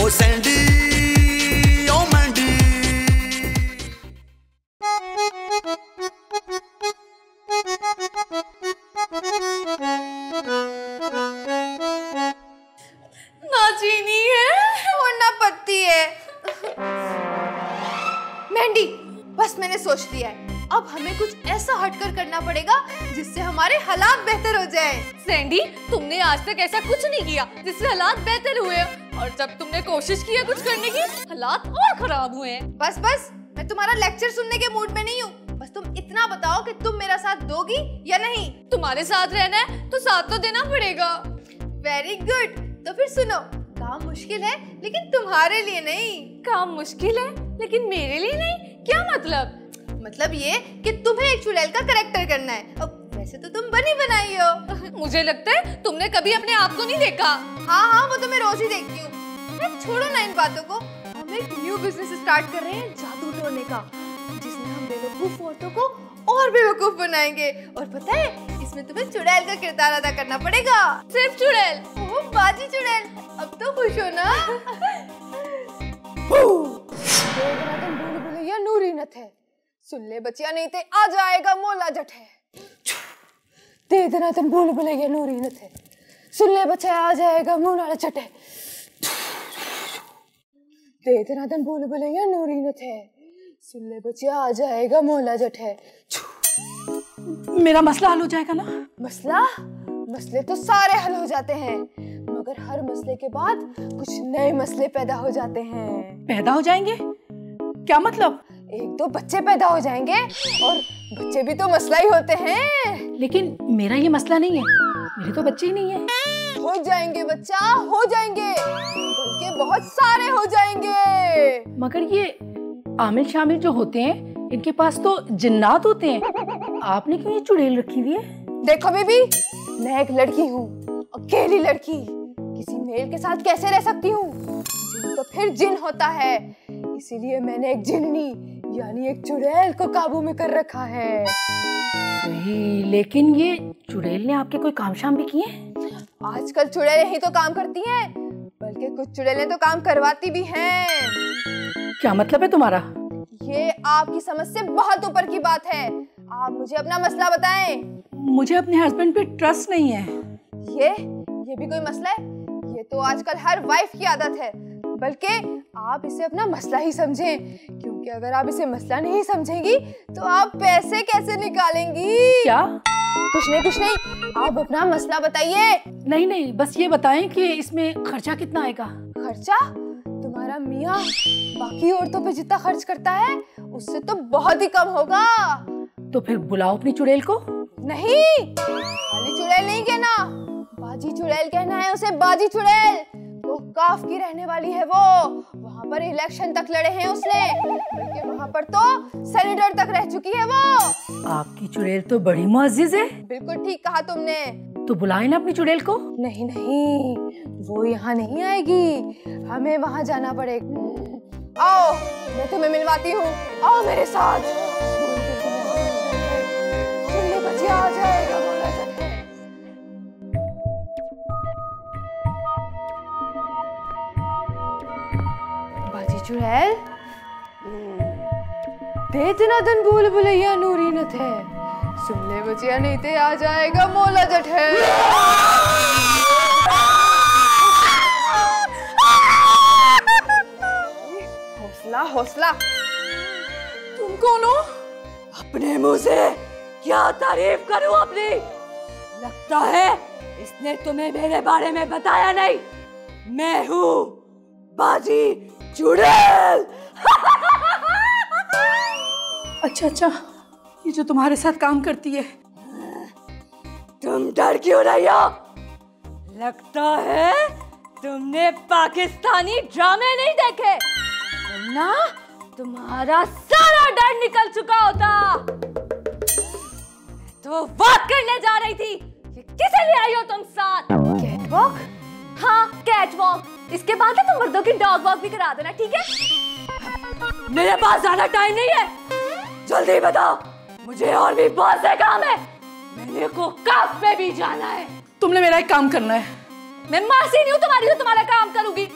ओ Sandy ओ मैंडी। ना चीनी है और ना पत्ती है। मेहंदी, बस मैंने सोच लिया है, अब हमें कुछ ऐसा हटकर करना पड़ेगा जिससे हमारे हालात बेहतर हो जाए। सैंडी, तुमने आज तक ऐसा कुछ नहीं किया जिससे हालात बेहतर हुए, और जब तुमने कोशिश की है कुछ करने की, हालात और खराब हुए हैं। बस बस, मैं तुम्हारा लेक्चर सुनने के मूड में नहीं हूँ। बस तुम इतना बताओ कि तुम मेरा साथ दोगी या नहीं। तुम्हारे साथ रहना है तो साथ तो देना पड़ेगा। वेरी गुड, तो फिर सुनो, काम मुश्किल है लेकिन तुम्हारे लिए नहीं। काम मुश्किल है लेकिन मेरे लिए नहीं? क्या मतलब? मतलब ये कि तुम्हें एक चुड़ैल का कैरेक्टर करना है। अब वैसे तो तुम बनी बनाई हो। मुझे लगता है तुमने कभी अपने आप को नहीं देखा। हाँ हाँ, वो तो मैं रोज ही देखती हूँ। छोड़ो ना इन बातों को, हम एक न्यू बिजनेस स्टार्ट कर रहे हैं, जादू टोने का, जिसमें हम बेवकूफ औरतों को और बेवकूफ बनाएंगे। और पता है, इसमें तुम्हें चुड़ैल का किरदार अदा करना पड़ेगा। सिर्फ चुड़ैल? ओ बाजी चुड़ैल, अब तो खुश हो ना? तुम भूल भुलैया नूरी न थे, सुन ले बचिया नहीं थे आ जाएगा मोला जठे। दे देना तुम भूल भुलैया नूरी न थे, सुन ले बच्चा आ जाएगा मुंह नाले चटे। दे देना तुम भूल भुलैया नूरी न थे, सुन ले बच्चा आ जाएगा मोला जठे। मेरा मसला हल हो जाएगा ना? मसले तो सारे हल हो जाते हैं, मगर हर मसले के बाद कुछ नए मसले पैदा हो जाते हैं। पैदा हो जाएंगे? क्या मतलब? एक दो बच्चे पैदा हो जाएंगे, और बच्चे भी तो मसला ही होते हैं। लेकिन मेरा ये मसला नहीं है, मेरे तो बच्चे ही नहीं है। हो जाएंगे बच्चा, हो जाएंगे, बल्कि बहुत सारे हो जाएंगे। मगर ये आमिल शामिल जो होते हैं, इनके पास तो जिन्नात होते हैं, आपने क्यों ये चुड़ैल रखी हुई है? देखो बेबी, मैं एक लड़की हूँ, अकेली लड़की, किसी मेल के साथ कैसे रह सकती हूँ? जिन तो फिर जिन होता है, इसीलिए मैंने एक जिन्नी यानी एक चुड़ैल को काबू में कर रखा है। सही, लेकिन ये चुड़ैल ने आपके कोई काम शाम भी किए? आजकल चुड़ैलें ही तो काम करती हैं, बल्कि कुछ चुड़ैलें तो काम करवाती भी हैं। क्या मतलब है तुम्हारा? ये आपकी समझ से बहुत ऊपर की बात है। आप मुझे अपना मसला बताएं। मुझे अपने हस्बैंड पे ट्रस्ट नहीं है। ये भी कोई मसला है? ये तो आजकल हर वाइफ की आदत है, बल्कि आप इसे अपना मसला ही समझें, क्योंकि अगर आप इसे मसला नहीं समझेंगी तो आप पैसे कैसे निकालेंगी? क्या? कुछ नहीं, आप अपना मसला बताइए। नहीं, बस ये बताएं कि इसमें खर्चा कितना आएगा? खर्चा? तुम्हारा मियाँ बाकी औरतों पे जितना खर्च करता है उससे तो बहुत ही कम होगा। तो फिर बुलाओ अपनी चुड़ैल को। नहीं, खाली चुड़ैल नहीं कहना, बाजी चुड़ैल कहना है उसे। बाजी चुड़ैल वो काफ की रहने वाली है। वो वहाँ पर इलेक्शन तक लड़े हैं उसने, बल्कि वहाँ पर तो सेनेटर तक रह चुकी है वो। आपकी चुड़ैल तो बड़ी मुअज़्ज़िज़ है। बिल्कुल ठीक कहा तुमने। तो बुलाए ना अपनी चुड़ैल को। नहीं, वो यहाँ नहीं आएगी, हमें वहाँ जाना पड़ेगा। आओ, मैं तुम्हें मिलवाती हूँ, आओ मेरे साथ। बचिया आ जाएगा मोला जठे। बाजी चुड़ैल, दे देना दिन भूल भुलैया नूरी न थे, सुन ले बचिया नहीं ते आ जाएगा मोला जठे। हौसला। तुम कौन हो? अपने मुंह से क्या तारीफ करूं अपनी? लगता है इसने तुम्हें मेरे बारे में बताया नहीं। मैं हूँ बाजी चुड़ैल। अच्छा, ये जो तुम्हारे साथ काम करती है। तुम डर क्यों रही हो? लगता है तुमने पाकिस्तानी ड्रामे नहीं देखे, वरना तुम्हारा सारा डर निकल चुका होता। तो वॉक करने जा रही थी, ये किसे ले आई हो तुम साथ? Cat walk? हाँ, कैट वॉक। इसके बाद तुम मर्दों की डॉग वॉक भी करा देना, ठीक है? मेरे पास ज्यादा टाइम नहीं है, जल्दी बताओ, मुझे और भी बहुत से काम है। मेरे को काफ पे भी जाना है। तुमने मेरा एक काम करना है। मैं मासी नहीं हूँ तुम्हारी जो तुम्हारा काम करूंगी।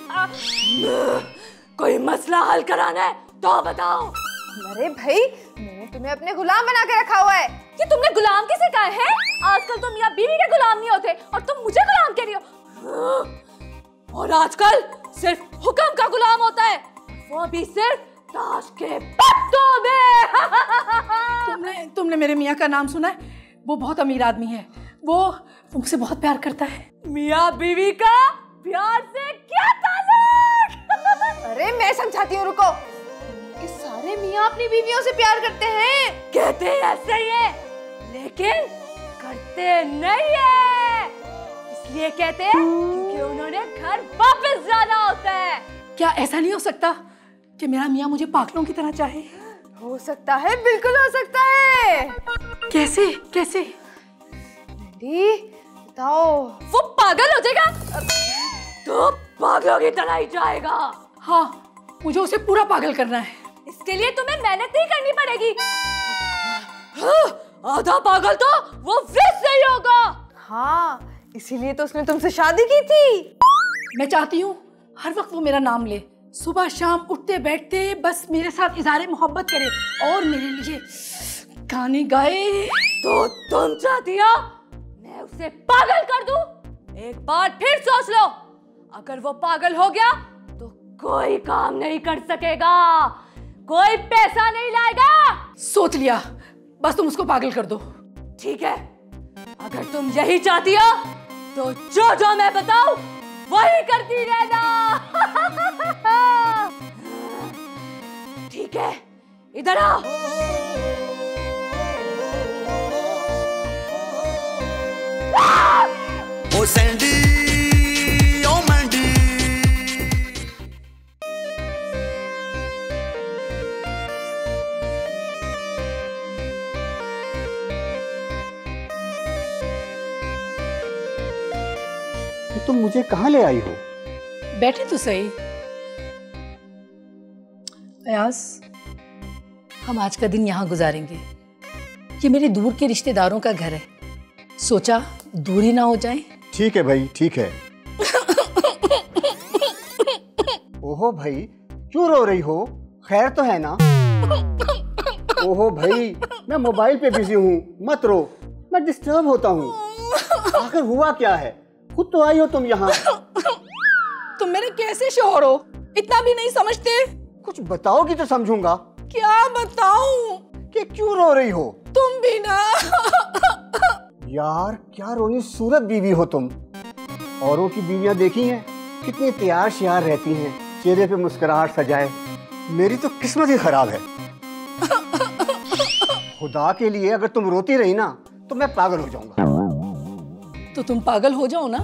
कोई मसला हल कराना है तो बताओ। अरे भाई, मैंने तुम्हें अपने गुलाम बना के रखा हुआ है। कि तुमने गुलाम किसे कहा है? आजकल तुम मियां बीवी के गुलाम नहीं होते और तुम मुझे गुलाम कह रही हो। और आजकल सिर्फ हुक्म का गुलाम होता है, वो भी सिर्फ ताश के पत्तों में। तुमने मेरे मियाँ का नाम सुना है? वो बहुत अमीर आदमी है, वो मुझसे बहुत प्यार करता है। मियाँ बीवी का प्यार से क्या ताल्लुक? अरे मैं समझाती हूँ, रुको। कि सारे मियाँ अपनी बीवियों से प्यार करते हैं। कहते ऐसे ही है, लेकिन करते नहीं है। इसलिए कहते हैं क्योंकि उन्होंने घर वापस जाना होता है। क्या ऐसा नहीं हो सकता कि मेरा मियाँ मुझे पागलों की तरह चाहे? हो सकता है, बिल्कुल हो सकता है। कैसे कैसे? डी, बताओ। वो पागल हो जाएगा तो पागलों की तरह ही जाएगा। हाँ, मुझे उसे पूरा पागल करना है। इसके लिए तुम्हें मेहनत नहीं करनी पड़ेगी। आधा पागल तो वो वैसे ही होगा। हाँ, इसीलिए तो उसने तुमसे शादी की थी। मैं चाहती हूँ हर वक्त वो मेरा नाम ले, सुबह शाम उठते बैठते बस मेरे साथ इज़हारे मोहब्बत करे और मेरे लिए गाने गाए। तो तुम चाहती हो मैं उसे पागल कर दूं? एक बार फिर सोच लो, अगर वो पागल हो गया तो कोई काम नहीं कर सकेगा, कोई पैसा नहीं लाएगा। सोच लिया, बस तुम उसको पागल कर दो। ठीक है, अगर तुम यही चाहती हो तो जो जो मैं बताऊं वही करती रहना। ठीक है, इधर आओ। ओ सैंडी ओ मैंडी, तुम मुझे कहाँ ले आई हो? बैठे तो सही। अयास, हम आज का दिन यहाँ गुजारेंगे। ये मेरे दूर के रिश्तेदारों का घर है, सोचा दूरी ना हो जाए। ठीक है भाई, ठीक है। ओहो भाई, क्यों रो रही हो? खैर तो है ना? ओहो भाई, मैं मोबाइल पे बिजी हूँ, मत रो, मैं डिस्टर्ब होता हूँ। आखिर हुआ क्या है? खुद तो आई हो तुम यहाँ। तुम मेरे कैसे शौहर हो, इतना भी नहीं समझते? कुछ बताओगी तो समझूंगा। क्या बताऊं? कि क्यों रो रही हो? तुम भी ना। यार, क्या रोनी सूरत बीवी हो तुम। औरों की बीवियां देखी हैं, कितने प्यार श्यार रहती हैं, चेहरे पे मुस्कुराहट सजाए। मेरी तो किस्मत ही खराब है। खुदा के लिए अगर तुम रोती रही ना तो मैं पागल हो जाऊंगा। तो तुम पागल हो जाओ ना।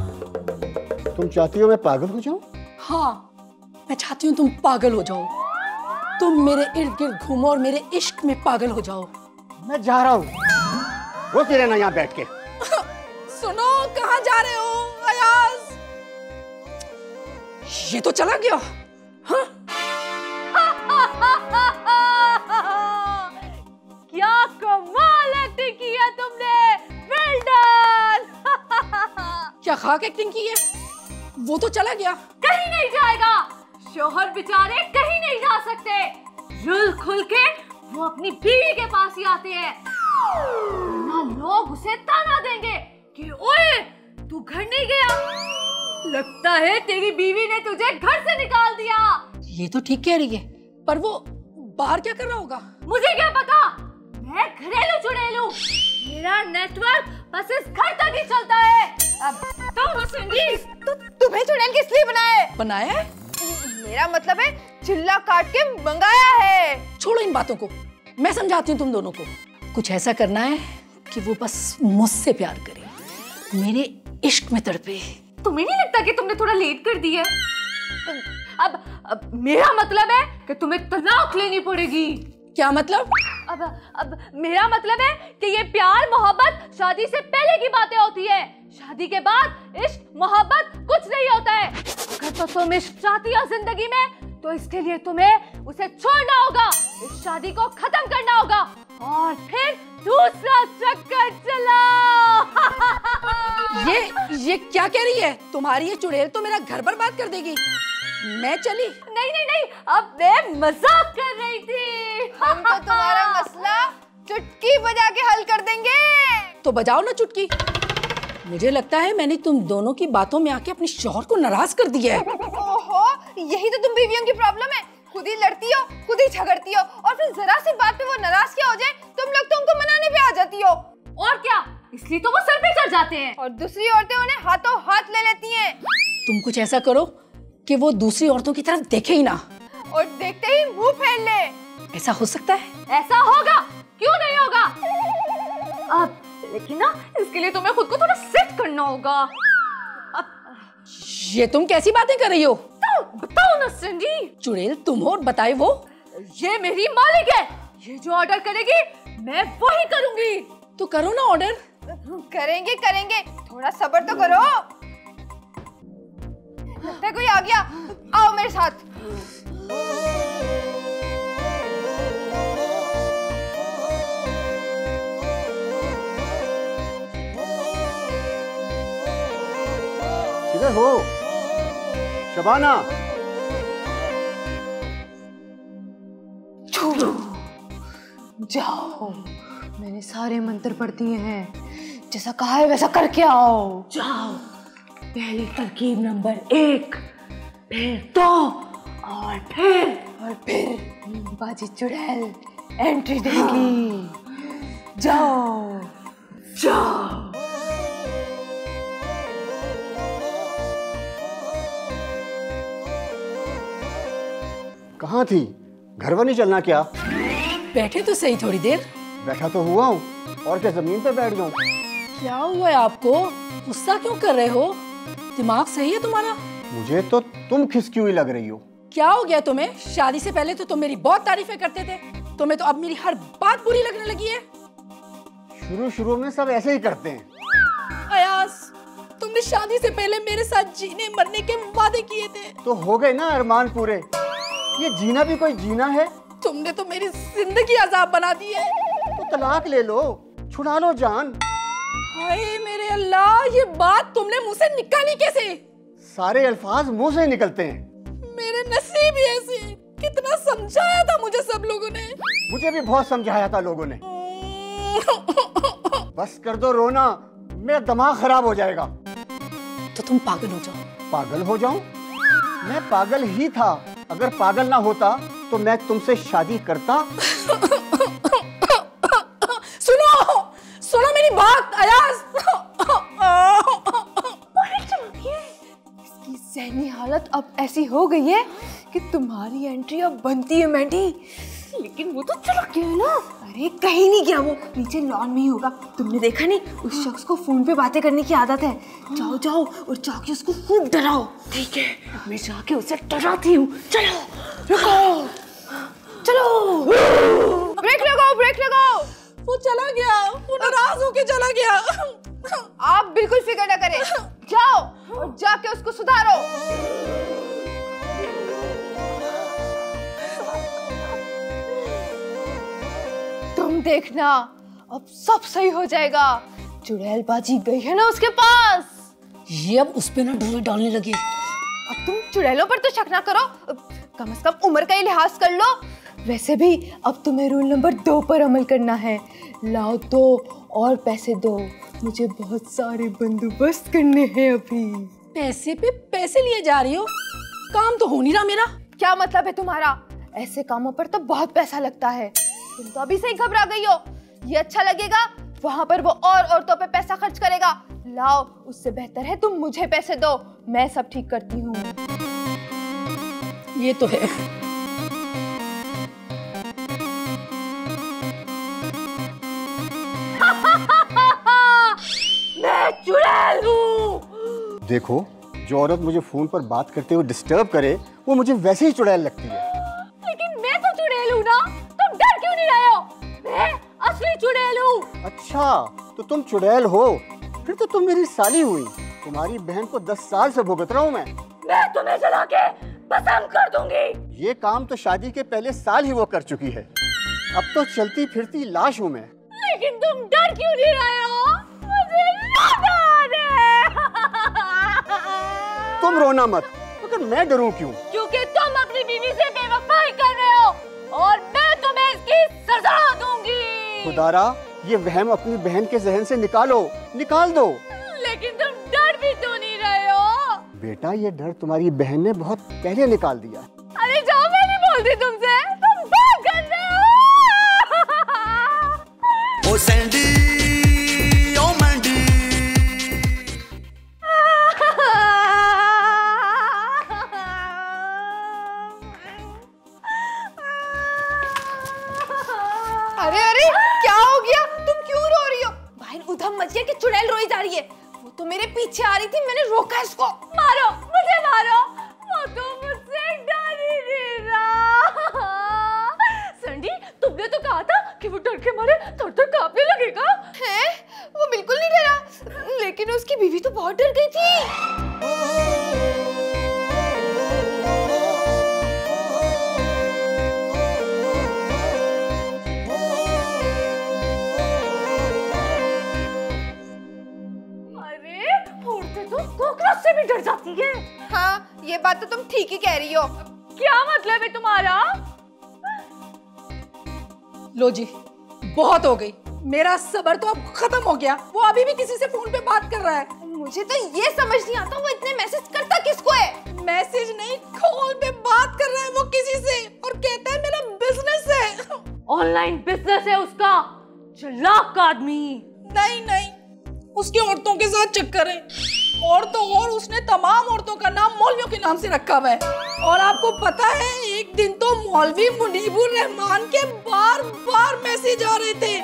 तुम चाहती हो मैं पागल हो जाऊं? हाँ, मैं चाहती हूँ तुम पागल हो जाओ। तुम मेरे इर्द गिर्द घूमो और मेरे इश्क में पागल हो जाओ। मैं जा रहा हूँ, रोती रहना यहाँ बैठ के। सुनो, कहाँ जा रहे हो अयाज? ये तो चला गया। हाँ? क्या कमाल एक्टिंग की है तुमने, वेल डन। क्या खाक एक्टिंग की है? वो तो चला गया। कहीं नहीं जाएगा, शोहर बेचारे कहीं नहीं जा सकते। रुल खुल के वो अपनी बीवी के पास ही आते हैं, ना लोग उसे ताना देंगे कि ओए तू घर नहीं गया, लगता है तेरी बीवी ने तुझे घर से निकाल दिया। ये तो ठीक कह रही है, पर वो बाहर क्या कर रहा होगा? मुझे क्या पता, मैं घरेलू चुड़ैलू, मेरा नेटवर्क बस इस घर तक ही चलता है। अब तुम्हें चुड़ैल किस लिए बनाया है? मेरा मतलब है चिल्ला काट के मंगाया है। छोड़ो इन बातों को, मैं समझाती हूँ तुम दोनों को। कुछ ऐसा करना है कि वो बस मुझसे प्यार करे, मेरे इश्क में तड़पे। तुम्हें नहीं लगता कि तुमने थोड़ा लेट कर दी है? अब मेरा मतलब है कि तुम्हें तलाक लेनी पड़ेगी। क्या मतलब? अब मेरा मतलब है कि ये प्यार मोहब्बत शादी से पहले की बातें होती है, शादी के बाद इश्क मोहब्बत कुछ नहीं होता है। अगर तो तुम इश्क चाहती हो जिंदगी में तो इसके लिए तुम्हें उसे छोड़ना होगा, इस शादी को खत्म करना होगा और फिर दूसरा चक्कर चलाओ। ये क्या कह रही है? तुम्हारी ये चुड़ैल तो मेरा घर बर्बाद कर देगी। मैं चली? नहीं नहीं नहीं, अब मैं मजाक कर रही थी। हम तो तुम्हारा मसला चुटकी बजा के हल कर देंगे। तो बजाओ ना चुटकी। मुझे लगता है मैंने तुम दोनों की बातों में आके अपने शौहर को नाराज कर दिया है। ओहो, यही तो तुम बीवियों की प्रॉब्लम है। खुद ही लड़ती हो, खुद ही झगड़ती हो और फिर जरा सी बात पे वो नाराज क्या हो जाए तुम लोग तो उनको मनाने पे आ जाती हो। और क्या, इसलिए तो वो सर पे चढ़ जाते हैं और दूसरी औरतें उन्हें हाथों हाथ ले लेती हैं। तुम कुछ ऐसा करो कि वो दूसरी औरतों की तरफ देखे ही ना, और देखते ही मुंह फेर ले। ऐसा हो सकता है? ऐसा होगा, क्यों नहीं होगा? अब लेकिन ना, इसके लिए तुम्हें खुद को थोड़ा सेट करना होगा। ये तुम कैसी बातें कर रही हो? बताओ ना सिंडी। चुड़ैल तुम हो और बताए वो? ये मेरी मालिक है, ये जो ऑर्डर करेगी मैं वही करूंगी। तो करो ना ऑर्डर। करेंगे करेंगे, थोड़ा सब्र तो करो। लगता है कोई आ गया, आओ मेरे साथ। किधर हो शबाना? जाओ, मैंने सारे मंत्र पढ़ दिए हैं, जैसा कहा है वैसा करके आओ। जाओ, पहले तरकीब नंबर 1, फिर 2 और फिर बाजी चुड़ैल एंट्री देगी। जाओ जाओ। कहाँ थी? घर वर नहीं चलना क्या? बैठे तो सही थोड़ी देर। बैठा तो हुआ हूँ, और क्या जमीन पे बैठ जाऊँ? क्या हुआ है आपको? गुस्सा क्यों कर रहे हो? दिमाग सही है तुम्हारा? मुझे तो तुम खिसकी हुई लग रही हो। क्या हो गया तुम्हें? शादी से पहले तो तुम मेरी बहुत तारीफें करते थे, तुम्हें तो अब मेरी हर बात बुरी लगने लगी है। शुरू शुरू में सब ऐसे ही करते हैं। अयास, तुमने शादी से पहले मेरे साथ जीने मरने के वादे किए थे। तो हो गए ना अरमान पूरे। ये जीना भी कोई जीना है? तुमने तो मेरी जिंदगी अजाब बना दी है। तो तलाक ले लो, छुड़ा लो जान। हाय मेरे अल्लाह, ये बात तुमने मुंह से निकाली कैसे? सारे अल्फाज मुंह से निकलते हैं। मेरे नसीब ही ऐसे। कितना समझाया था मुझे सब लोगों ने। मुझे भी बहुत समझाया था लोगों ने। बस कर दो रोना, मेरा दिमाग खराब हो जाएगा। तो तुम पागल हो जाओ। पागल हो जाऊं? मैं पागल ही था। अगर पागल ना होता तो मैं तुमसे शादी करता। सुनो मेरी बात अयाज। इसकी ज़हनी हालत अब ऐसी हो गई है कि तुम्हारी एंट्री अब बनती है मैंडी। लेकिन वो तो चला गया है ना। अरे कहीं नहीं गया, वो नीचे लॉन में ही होगा। तुमने देखा नहीं, उस शख्स को फोन पे बातें करने की आदत है। जाओ जाओ और जाके उसको खूब डराओ। ठीक है, मैं जाके उसे डराती हूँ। चलो रुको, चलो ब्रेक लगाओ, ब्रेक लगाओ। वो चला गया, वो नाराज होके चला गया। आप बिल्कुल फिक्र न करें, जाओ और जाके उसको सुधारो। तुम देखना, अब सब सही हो जाएगा। चुड़ैल बाजी गई है ना उसके पास। ये अब उस पे ना डोरी डालने लगी। अब तुम चुड़ैलों पर तो शक ना करो, कम से कम उम्र का ही लिहाज कर लो। वैसे भी अब तुम्हें रूल नंबर 2 पर अमल करना है। लाओ 2 और पैसे दो, मुझे बहुत सारे बंदोबस्त करने हैं अभी। पैसे पे पैसे लिए जा रही हो? काम तो हो नहीं रहा मेरा। क्या मतलब है तुम्हारा? ऐसे कामों पर तो बहुत पैसा लगता है। तुम तो अभी से ही घबरा गई हो। ये अच्छा लगेगा, वहाँ पर वो और औरतों पे पैसा खर्च करेगा। लाओ, उससे बेहतर है तुम मुझे पैसे दो, मैं सब ठीक करती हूँ। ये तो है। मैं चुड़ैल हूँ। देखो, जो औरत मुझे फोन पर बात करते हुए डिस्टर्ब करे वो मुझे वैसे ही चुड़ैल लगती है। लेकिन मैं तो चुड़ैल हूँ ना, तुम डर क्यों नहीं रहे हो? मैं असली चुड़ैल हूँ। अच्छा, तो तुम चुड़ैल हो, फिर तो तुम मेरी साली हुई। तुम्हारी बहन को 10 साल से भुगत रहा हूँ मैं। तुम्हें जला के पसंद कर दूंगी। ये काम तो शादी के पहले साल ही वो कर चुकी है। अब तो चलती फिरती लाश हूँ मैं। लेकिन तुम डर क्यों नहीं रहे हो? मुझे रोना आ रहा है। तुम रोना मत, मगर मैं डरूं क्यों? क्योंकि तुम अपनी बीवी से बेवफाई कर रहे हो और मैं तुम्हें इसकी सजा दूंगी। खुदारा, ये वहम अपनी बहन के जहन से निकालो, निकाल दो। लेकिन तुम डर भी तो नहीं रहे हो। बेटा, ये डर तुम्हारी बहन ने बहुत पहले निकाल दिया। अरे जाओ, मैं नहीं बोलती तुमसे, तुम बात कर रहे हो। ओ सैंडी ओ मैंडी। अरे अरे, क्या हो गया? तुम क्यों रो रही हो? बाहर उधम मच गया कि चुड़ैल रोई जा रही है। वो तो मेरे पीछे आ रही थी, मैंने रोका इसको। मारो, मुझे मारो, वो तो मुझसे डर ही नहीं रहा। सैंडी, तुमने तो कहा था कि वो डर के मारे थर-थर कांपने लगेगा। हैं? वो बिल्कुल नहीं डरा, लेकिन उसकी बीवी तो बहुत डर गई थी। अरे, औरतें तो कॉकरोच से भी डर जाती है। हाँ, ये बात तो तुम ठीक ही कह रही हो। क्या मतलब है तुम्हारा? लो जी, बहुत हो गई। मेरा सब्र तो अब खत्म हो गया। वो अभी भी किसी से फोन पे बात कर रहा है। मुझे तो ये समझ नहीं आता वो इतने मैसेज करता किसको है। मैसेज नहीं, कॉल पे बात कर रहा है वो किसी से और कहता है मेरा बिजनेस है। ऑनलाइन बिजनेस है उसका। चालाक आदमी। नहीं नहीं, उसकी औरतों के साथ चक्कर है। और तो और उसने तमाम औरतों का नाम मौलवियों के नाम से रखा हुआ है। और आपको पता है, एक दिन तो मौलवी मुनीबुर रहमान के बार बार मैसेज आ रहे थे।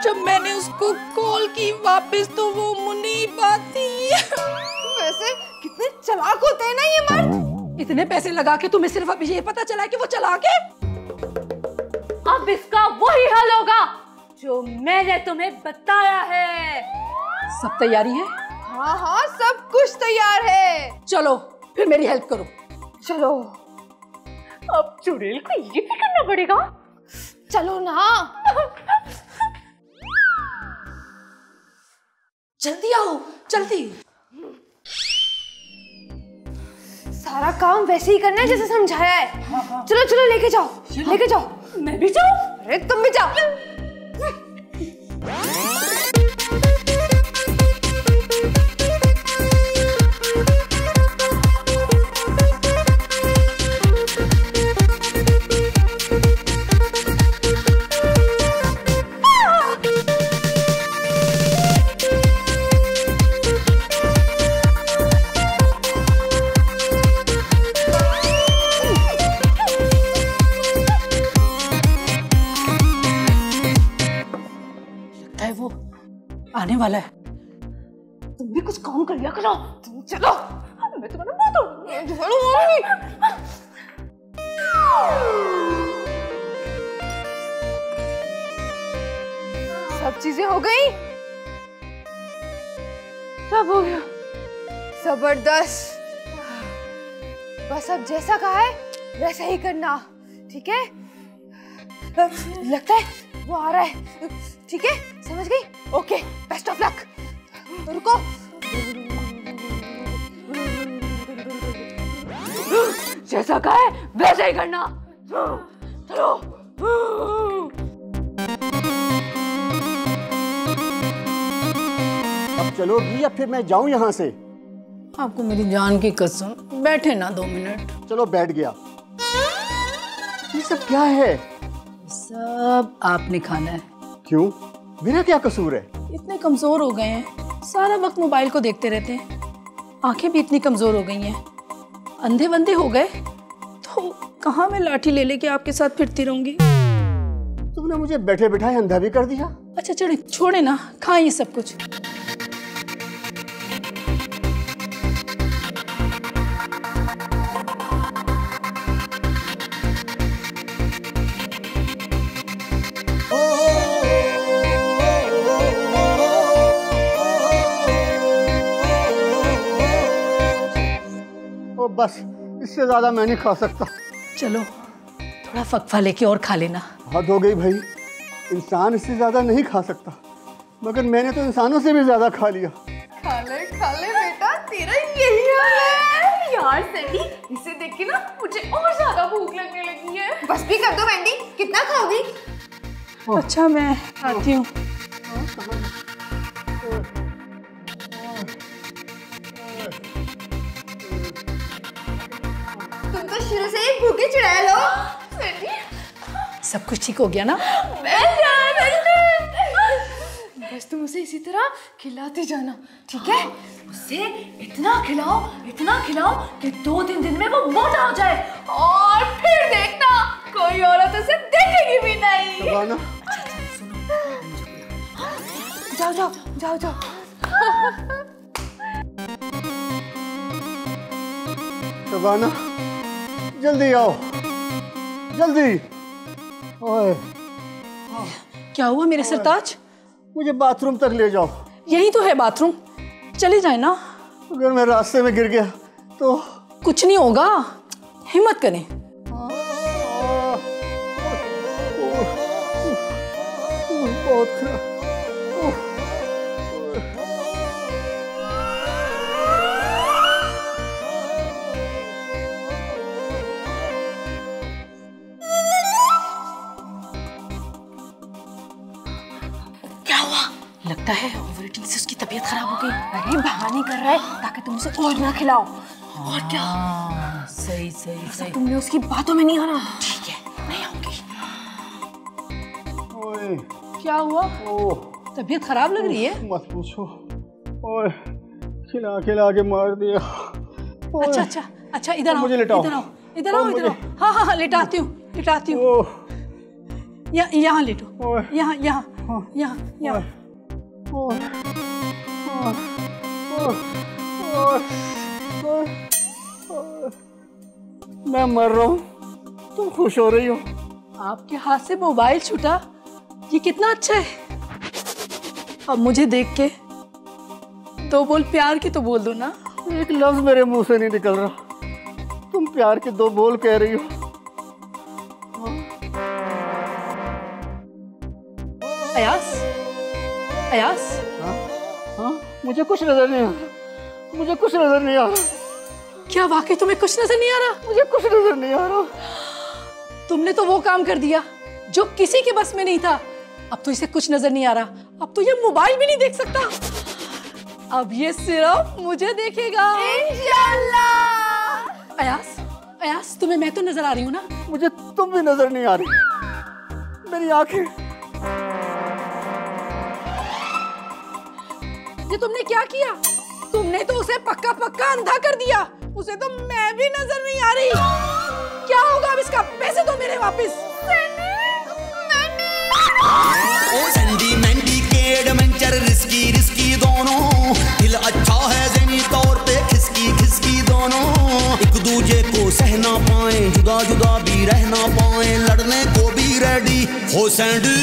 जब मैंने उसको कॉल की वापस तो वो मुनीबा थी। वैसे कितने चालाक होते हैं ना ये मर्द। इतने पैसे लगा के तुम्हें सिर्फ अभी ये पता चला कि वो चालाक है। अब इसका वही हल होगा जो मैंने तुम्हें बताया है। सब तैयारी है? हाँ हाँ, सब कुछ तैयार है। चलो फिर मेरी हेल्प करो। चलो। अब चुड़ैल को ये भी करना पड़ेगा। चलो ना। जल्दी आओ, जल्दी। सारा काम वैसे ही करना है जैसे समझाया है। चलो चलो, लेके जाओ, लेके जाओ। मैं भी जाऊं? अरे तुम भी जाओ। है वो आने वाला है। तुम भी कुछ काम कर लिया करो। तुम चलो, मैं तुम्हारा मुंह तोड़ूंगी। सब चीजें हो गई। सब हो गया। जबरदस्त। बस अब जैसा कहा है वैसा ही करना, ठीक है? लगता है वो आ रहा है। ठीक है, समझ गई? Okay, best of luck. रुको। जैसा कहा है वैसा ही करना। चलो। अब चलोगी या फिर मैं जाऊं यहाँ से? आपको मेरी जान की कसम, बैठे ना 2 मिनट। चलो, बैठ गया। ये सब क्या है? सब आपने खाना है। क्यों? मेरा क्या कसूर है? इतने कमजोर हो गए हैं, सारा वक्त मोबाइल को देखते रहते हैं। आंखें भी इतनी कमजोर हो गई हैं, अंधे बंधे हो गए तो कहाँ मैं लाठी ले लेके आपके साथ फिरती रहूंगी। तुमने मुझे बैठे बिठाए अंधा भी कर दिया। अच्छा चले, छोड़े ना, खाएं ये सब कुछ। ओ बस, इससे ज्यादा मैं नहीं खा सकता। चलो थोड़ा फकफा लेके और खा लेना। हद हो गई भाई, इंसान इससे ज्यादा नहीं खा सकता, मगर मैंने तो इंसानों से भी ज्यादा खा लिया। खा ले बेटा, तेरा यही हाल है। यार सैंडी, इसे देख के ना मुझे और ज्यादा भूख लगने लगी है। बस भी कर दो वेंडी, कितना खाओगी? अच्छा मैं आती हूँ। तुम तो शुरू से ही भूखे चुड़ैल हो। सब कुछ ठीक हो गया ना? बस तुम उसे इसी तरह खिलाते जाना, ठीक है? उसे इतना खिलाओ कि 2-3 दिन में वो मोटा हो जाए, और फिर देखना कोई औरत उसे देखेगी भी नहीं। शबाना, जाओ। शबाना जल्दी आओ, जल्दी। ओए, क्या हुआ मेरे सरताज? मुझे बाथरूम तक ले जाओ। यही तो है बाथरूम, चले जाए ना। अगर मैं रास्ते में गिर गया तो? कुछ नहीं होगा, हिम्मत करें। बहुत खराब। लगता है ओवर ईटिंग से उसकी तबीयत खराब हो गई। अरे बहाने कर रहा है ताकि तुम उसे और ना खिलाओ। और क्या? सही। तुमने उसकी बातों में नहीं आना। ठीक है, नहीं आऊंगी। ओए, क्या हुआ? ओह, तबीयत खराब लग रही है। मत पूछो। ओए, खिला के मार दिया। ओए, अच्छा इधर आओ। मुझे लिटाओ। इधर आओ। हाँ लिटाती हूँ। ओह, यहाँ लेटो। ओए, यहाँ। ओह, मैं मर रहा हूँ, तुम खुश हो रही हो। आपके हाथ से मोबाइल छूटा, ये कितना अच्छा है। अब मुझे देख के 2 बोल प्यार की तो बोल दो ना। एक लफ्ज मेरे मुंह से नहीं निकल रहा, तुम प्यार के 2 बोल कह रही हो। अयास। हाँ, मुझे कुछ नजर नहीं आ रहा। क्या वाकई तुम्हें कुछ नजर नहीं आ रहा? मुझे कुछ नजर नहीं आ रहा। तुमने तो वो काम कर दिया जो किसी के बस में नहीं था। अब तो इसे कुछ नजर नहीं आ रहा, अब तो ये मोबाइल भी नहीं देख सकता। अब ये सिर्फ मुझे देखेगा। इंशाल्लाह। अयास तुम्हें मैं तो नजर आ रही हूँ ना? मुझे तुम भी नजर नहीं आ रही। मेरी आंखें। ये तुमने क्या किया? तुमने तो उसे पक्का अंधा कर दिया। उसे तो मैं भी नजर नहीं आ रही। क्या होगा अब इसका? पैसे दो मेरे वापस। सैंडी मैंडी के एडवेंचर रिस्की दोनों, दिल अच्छा है ज़हनी तौर पे खिसकी दोनों। एक दूजे को सहना पाए, जुदा भी रहना पाए, लड़ने को भी रेडी हो सैंडी।